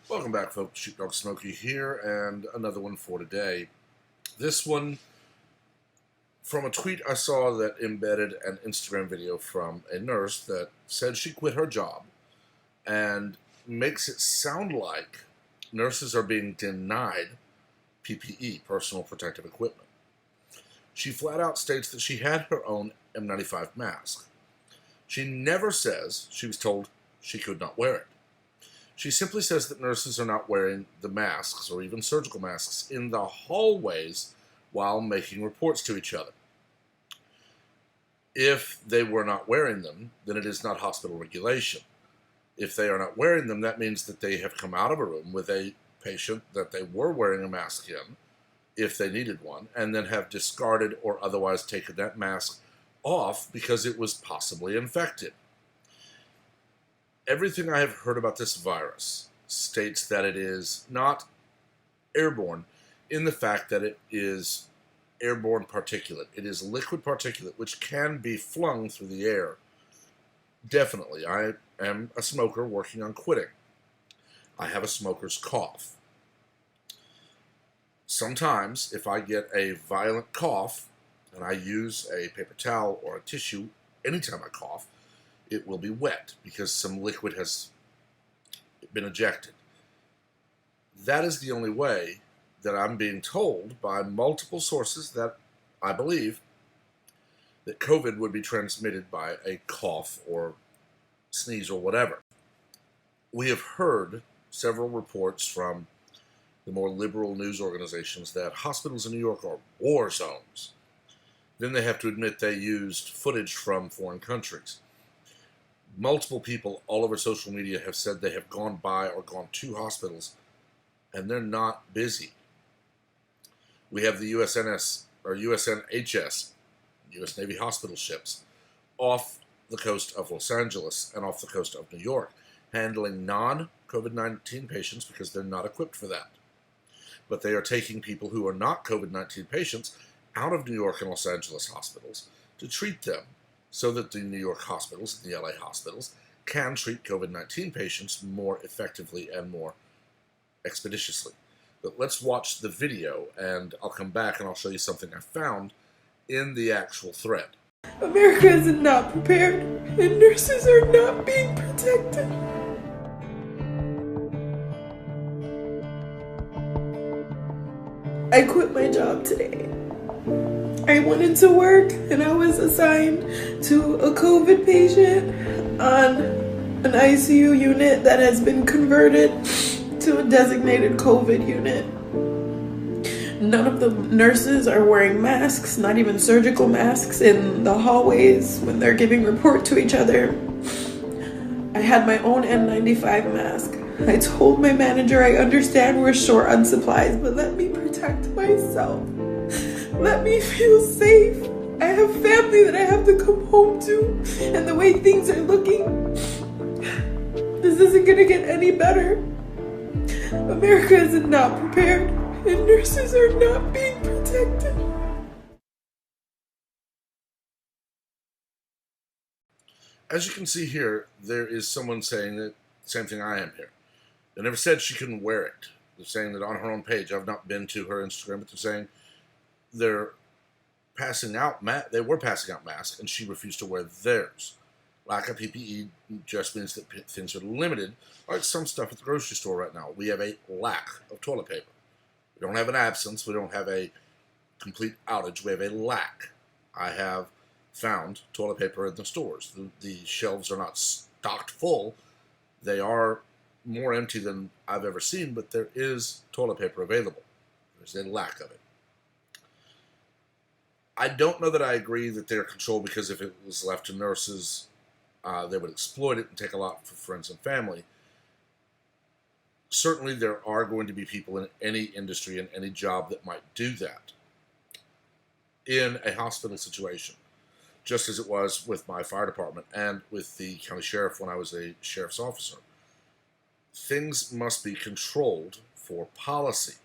Welcome back, folks. Sheepdog Smokey here, and another one for today. This one from a tweet I saw that embedded an Instagram video from a nurse that said she quit her job and makes it sound like nurses are being denied PPE, personal protective equipment. She flat out states that she had her own N95 mask. She never says she was told she could not wear it. She simply says that nurses are not wearing the masks, or even surgical masks, in the hallways while making reports to each other. If they were not wearing them, then it is not hospital regulation. If they are not wearing them, that means that they have come out of a room with a patient that they were wearing a mask in, if they needed one, and then have discarded or otherwise taken that mask off because it was possibly infected. Everything I have heard about this virus states that it is not airborne in the fact that it is airborne particulate. It is liquid particulate which can be flung through the air. Definitely. I am a smoker working on quitting. I have a smoker's cough. Sometimes, if I get a violent cough and I use a paper towel or a tissue anytime I cough, it will be wet because some liquid has been ejected. That is the only way that I'm being told by multiple sources that I believe that COVID would be transmitted by a cough or sneeze or whatever. We have heard several reports from the more liberal news organizations that hospitals in New York are war zones. Then they have to admit they used footage from foreign countries. Multiple people all over social media have said they have gone by or gone to hospitals and they're not busy. We have the USNS or USNHS, U.S. Navy hospital ships, off the coast of Los Angeles and off the coast of New York, handling non-COVID-19 patients because they're not equipped for that. But they are taking people who are not COVID-19 patients out of New York and Los Angeles hospitals to treat them so that the New York hospitals and the LA hospitals can treat COVID-19 patients more effectively and more expeditiously. But let's watch the video, and I'll come back and I'll show you something I found in the actual thread. America is not prepared, and nurses are not being protected. I quit my job today. I went into work and I was assigned to a COVID patient on an ICU unit that has been converted to a designated COVID unit. None of the nurses are wearing masks, not even surgical masks, in the hallways when they're giving report to each other. I had my own N95 mask. I told my manager I understand we're short on supplies, but let me protect myself. Let me feel safe. I have family that I have to come home to, and the way things are looking, this isn't gonna get any better. America is not prepared, and nurses are not being protected. As you can see here, there is someone saying the same thing I am here. They never said she couldn't wear it. They're saying that on her own page. I've not been to her Instagram, but they're saying they're passing out they were passing out masks and she refused to wear theirs. Lack of PPE just means that things are limited, like some stuff at the grocery store right now. We have a lack of toilet paper. We don't have an absence. We don't have a complete outage. We have a lack. I have found toilet paper in the stores. The shelves are not stocked full. They are more empty than I've ever seen, but there is toilet paper available. There's a lack of it. I don't know that I agree that they're controlled, because if it was left to nurses, they would exploit it and take a lot for friends and family. Certainly there are going to be people in any industry and any job that might do that in a hospital situation, just as it was with my fire department and with the county sheriff when I was a sheriff's officer. Things must be controlled for policy,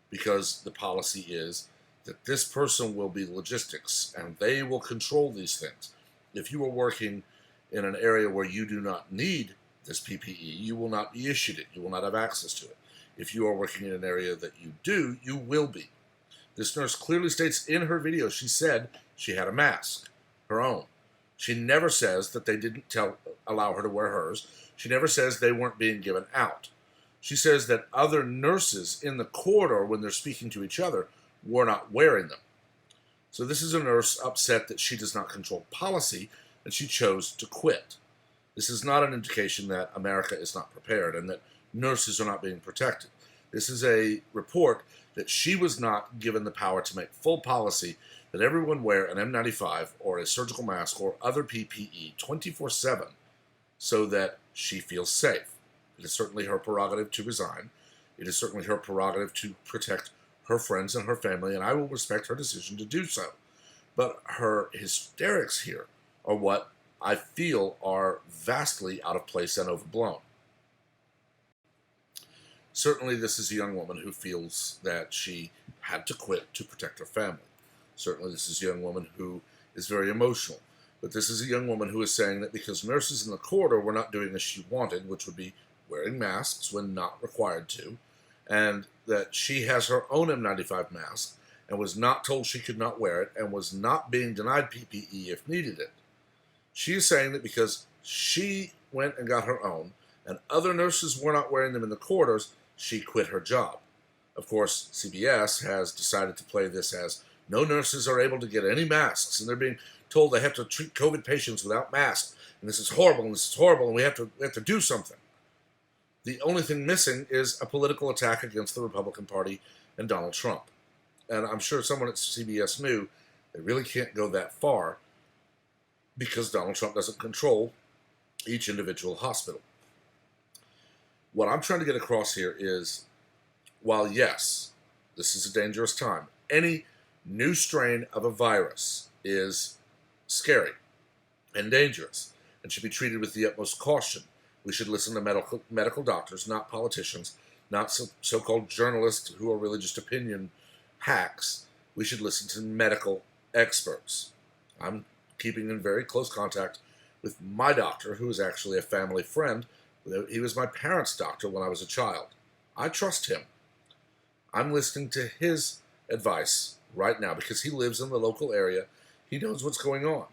because the policy is that this person will be logistics and they will control these things. If you are working in an area where you do not need this PPE, you will not be issued it. You will not have access to it. If you are working in an area that you do, you will be. This nurse clearly states in her video, she said she had a mask, her own. She never says that they didn't allow her to wear hers. She never says they weren't being given out. She says that other nurses in the corridor, when they're speaking to each other, were not wearing them. So this is a nurse upset that she does not control policy and she chose to quit. This is not an indication that America is not prepared and that nurses are not being protected. This is a report that she was not given the power to make full policy that everyone wear an N95 or a surgical mask or other PPE 24/7 so that she feels safe. It is certainly her prerogative to resign. It is certainly her prerogative to protect her friends and her family, and I will respect her decision to do so. But her hysterics here are what I feel are vastly out of place and overblown. Certainly, this is a young woman who feels that she had to quit to protect her family. Certainly, this is a young woman who is very emotional. But this is a young woman who is saying that because nurses in the corridor were not doing as she wanted, which would be wearing masks when not required to, and that she has her own N95 mask and was not told she could not wear it and was not being denied PPE if needed it. She is saying that because she went and got her own and other nurses were not wearing them in the corridors, she quit her job. Of course, CBS has decided to play this as no nurses are able to get any masks, and they're being told they have to treat COVID patients without masks, and this is horrible, and we have to do something. The only thing missing is a political attack against the Republican Party and Donald Trump. And I'm sure someone at CBS knew they really can't go that far because Donald Trump doesn't control each individual hospital. What I'm trying to get across here is, while yes, this is a dangerous time, any new strain of a virus is scary and dangerous and should be treated with the utmost caution. We should listen to medical doctors, not politicians, not so-called journalists who are really just opinion hacks. We should listen to medical experts. I'm keeping in very close contact with my doctor, who is actually a family friend. He was my parents' doctor when I was a child. I trust him. I'm listening to his advice right now because he lives in the local area. He knows what's going on.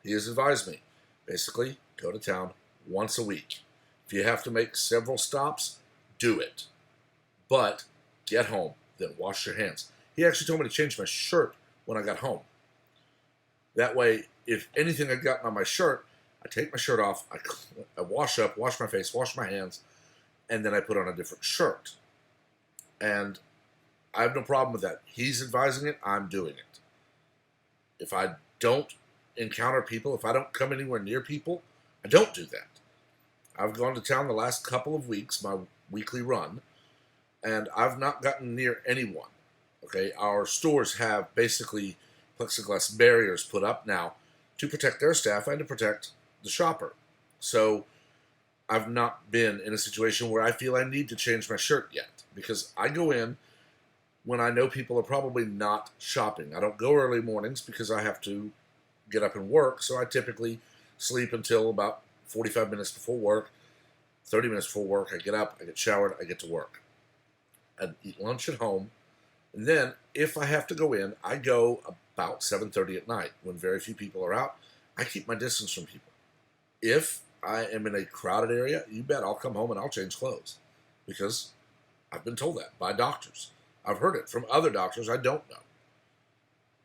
He has advised me, basically, go to town once a week. If you have to make several stops, do it. But get home, then wash your hands. He actually told me to change my shirt when I got home. That way, if anything had gotten on my shirt, I take my shirt off, I wash up, wash my face, wash my hands, and then I put on a different shirt. And I have no problem with that. He's advising it, I'm doing it. If I don't encounter people, if I don't come anywhere near people, I don't do that. I've gone to town the last couple of weeks, my weekly run, and I've not gotten near anyone. Okay, our stores have basically plexiglass barriers put up now to protect their staff and to protect the shopper. So I've not been in a situation where I feel I need to change my shirt yet, because I go in when I know people are probably not shopping. I don't go early mornings because I have to get up and work, so I typically sleep until about 45 minutes before work, 30 minutes before work. I get up, I get showered, I get to work. I eat lunch at home, and then if I have to go in, I go about 7:30 at night when very few people are out. I keep my distance from people. If I am in a crowded area, you bet I'll come home and I'll change clothes, because I've been told that by doctors. I've heard it from other doctors I don't know.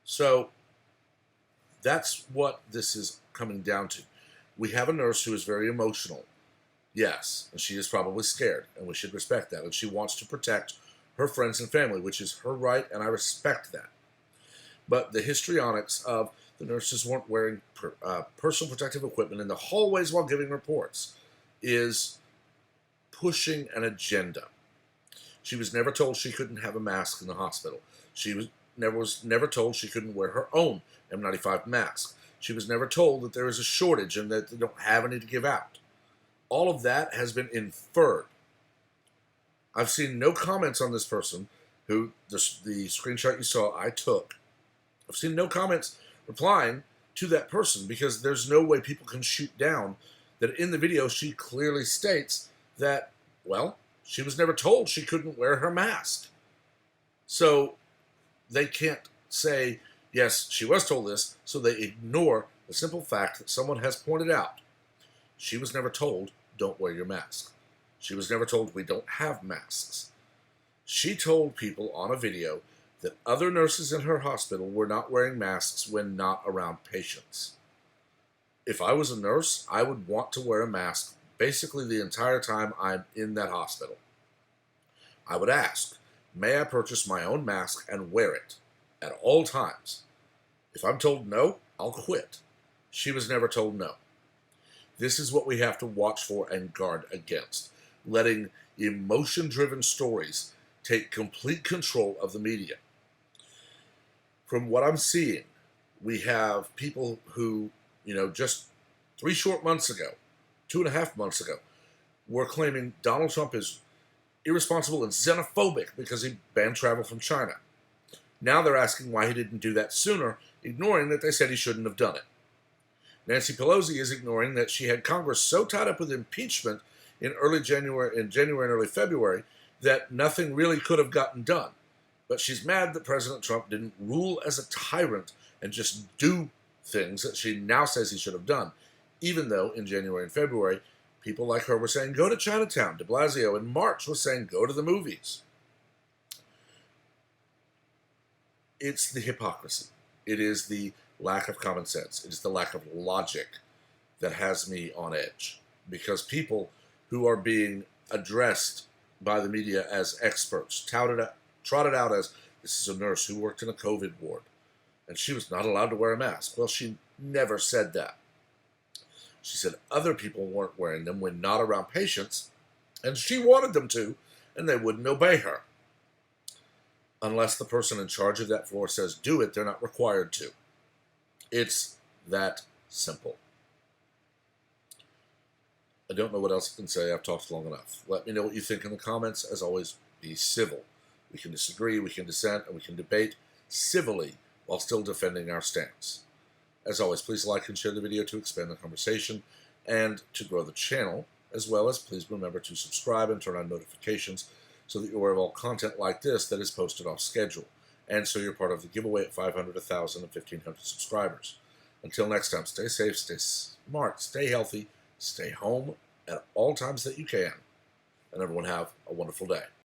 So that's what this is coming down to. We have a nurse who is very emotional. Yes, and she is probably scared, and we should respect that. And she wants to protect her friends and family, which is her right, and I respect that. But the histrionics of the nurses weren't wearing personal protective equipment in the hallways while giving reports is pushing an agenda. She was never told she couldn't have a mask in the hospital. She was never told she couldn't wear her own N95 mask. She was never told that there is a shortage and that they don't have any to give out. All of that has been inferred. I've seen no comments on this person who the screenshot you saw I took. I've seen no comments replying to that person because there's no way people can shoot down that in the video she clearly states that, well, she was never told she couldn't wear her mask. So they can't say, yes, she was told this, so they ignore the simple fact that someone has pointed out she was never told, don't wear your mask. She was never told we don't have masks. She told people on a video that other nurses in her hospital were not wearing masks when not around patients. If I was a nurse, I would want to wear a mask basically the entire time I'm in that hospital. I would ask, may I purchase my own mask and wear it at all times? If I'm told no, I'll quit. She was never told no. This is what we have to watch for and guard against, letting emotion-driven stories take complete control of the media. From what I'm seeing, we have people who, just 3 short months ago, 2.5 months ago, were claiming Donald Trump is irresponsible and xenophobic because he banned travel from China. Now they're asking why he didn't do that sooner, ignoring that they said he shouldn't have done it. Nancy Pelosi is ignoring that she had Congress so tied up with impeachment in January and early February that nothing really could have gotten done. But she's mad that President Trump didn't rule as a tyrant and just do things that she now says he should have done, even though in January and February, people like her were saying, go to Chinatown. De Blasio in March was saying, go to the movies. It's the hypocrisy. It is the lack of common sense. It is the lack of logic that has me on edge. Because people who are being addressed by the media as experts, trotted out as, this is a nurse who worked in a COVID ward, and she was not allowed to wear a mask. Well, she never said that. She said other people weren't wearing them when not around patients, and she wanted them to, and they wouldn't obey her. Unless the person in charge of that floor says do it, they're not required to. It's that simple. I don't know what else I can say. I've talked long enough. Let me know what you think in the comments. As always, be civil. We can disagree, we can dissent, and we can debate civilly while still defending our stance. As always, please like and share the video to expand the conversation and to grow the channel, as well as please remember to subscribe and turn on notifications so that you're aware of all content like this that is posted off schedule, and so you're part of the giveaway at 500, 1,000, and 1,500 subscribers. Until next time, stay safe, stay smart, stay healthy, stay home at all times that you can, and everyone have a wonderful day.